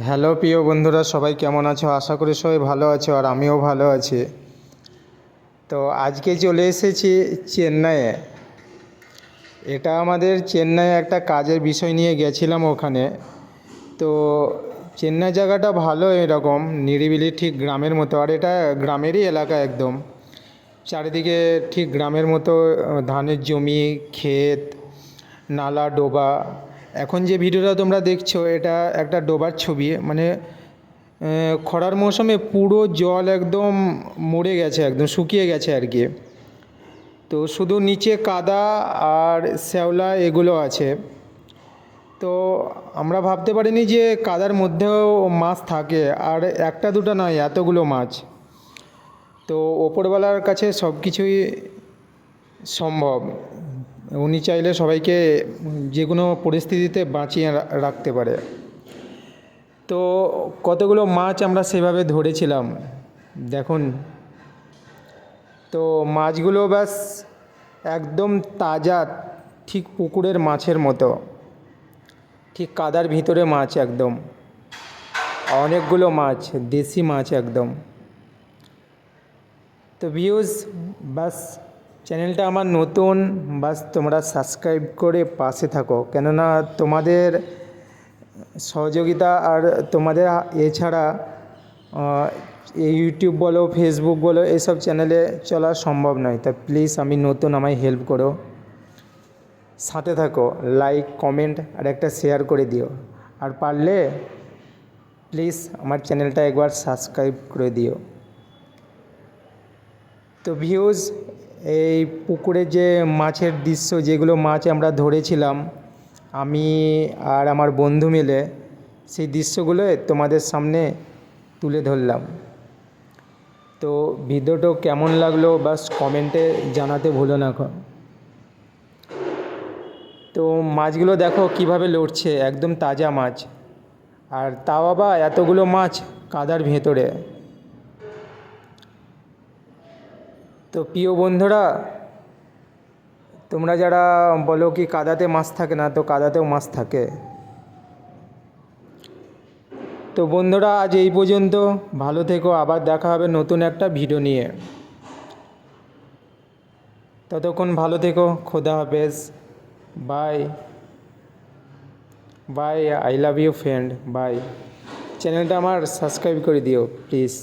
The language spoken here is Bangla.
হ্যালো প্রিয় বন্ধুরা, সবাই কেমন আছো? আশা করি সবাই ভালো আছো আর আমিও ভালো আছি। তো আজকে চলে এসেছি চেন্নাইয়ে। এটা আমাদের চেন্নাইয়ে একটা কাজের বিষয় নিয়ে গেছিলাম ওখানে। তো চেন্নাই জায়গাটা ভালো, এরকম নিরিবিলি, ঠিক গ্রামের মতো। আর এটা গ্রামেরই এলাকা একদম। চারিদিকে ঠিক গ্রামের মতো, ধানের জমি, ক্ষেত, নালা, ডোবা। এখন যে ভিডিওটা তোমরা দেখছো এটা একটা ডোবার ছবি, মানে খরার মৌসুমে পুরো জল একদম মরে গেছে, একদম শুকিয়ে গেছে আর কি। তো শুধু নিচে কাদা আর শ্যাওলা এগুলো আছে। তো আমরা ভাবতে পারিনি যে কাদার মধ্যেও মাছ থাকে, আর একটা দুটো নয়, এতগুলো মাছ। তো ওপরওয়ালার কাছে সব কিছুই সম্ভব। উনি চাইলে সবাইকে যে কোনো পরিস্থিতিতে বাঁচিয়ে রাখতে পারে। তো কতগুলো মাছ আমরা সেভাবে ধরেছিলাম দেখুন। তো মাছগুলো ব্যাস একদম তাজা, ঠিক পুকুরের মাছের মতো, ঠিক কাদার ভিতরে মাছ একদম। অনেকগুলো মাছ, দেশি মাছ একদম। তো ভিউজ, বাস চ্যানেলটা আমার নতুন, বাস তোমরা সাবস্ক্রাইব করে পাশে থাকো, কেননা তোমাদের সহযোগিতা আর তোমাদের এছাড়া এই ইউটিউব বলো, ফেসবুক বলো, এইসব চ্যানেলে চলা সম্ভব নয়। তা প্লিজ, আমি নতুন, আমায় হেল্প করো, সাথে থাকো, লাইক, কমেন্ট আর একটা শেয়ার করে দিও। আর পারলে প্লিজ আমার চ্যানেলটা একবার সাবস্ক্রাইব করে দিও। তো ভিউজ, এই পুকুরে যে মাছের দৃশ্য, যেগুলো মাছ আমরা ধরেছিলাম আমি আর আমার বন্ধু মিলে, সেই দৃশ্যগুলো তোমাদের সামনে তুলে ধরলাম। তো ভিডিওটা কেমন লাগলো বাস কমেন্টে জানাতে ভুলো না। তো মাছগুলো দেখো কিভাবে লড়ছে, একদম তাজা মাছ, আর তাও আবার এতগুলো মাছ কাদার ভেতরে। তো প্রিয় বন্ধুরা, তোমরা যারা বলো কি কাদাতে মাছ থাকে না, তো কাদাতেও মাছ থাকে। তো বন্ধুরা, আজ এই পর্যন্ত। ভালো থেকো, আবার দেখা হবে নতুন একটা ভিডিও নিয়ে। ততক্ষণ ভালো থেকো, খোদা হাফেজ, bye bye, I love you friend, bye. চ্যানেলটা আমার সাবস্ক্রাইব করে দিও প্লিজ।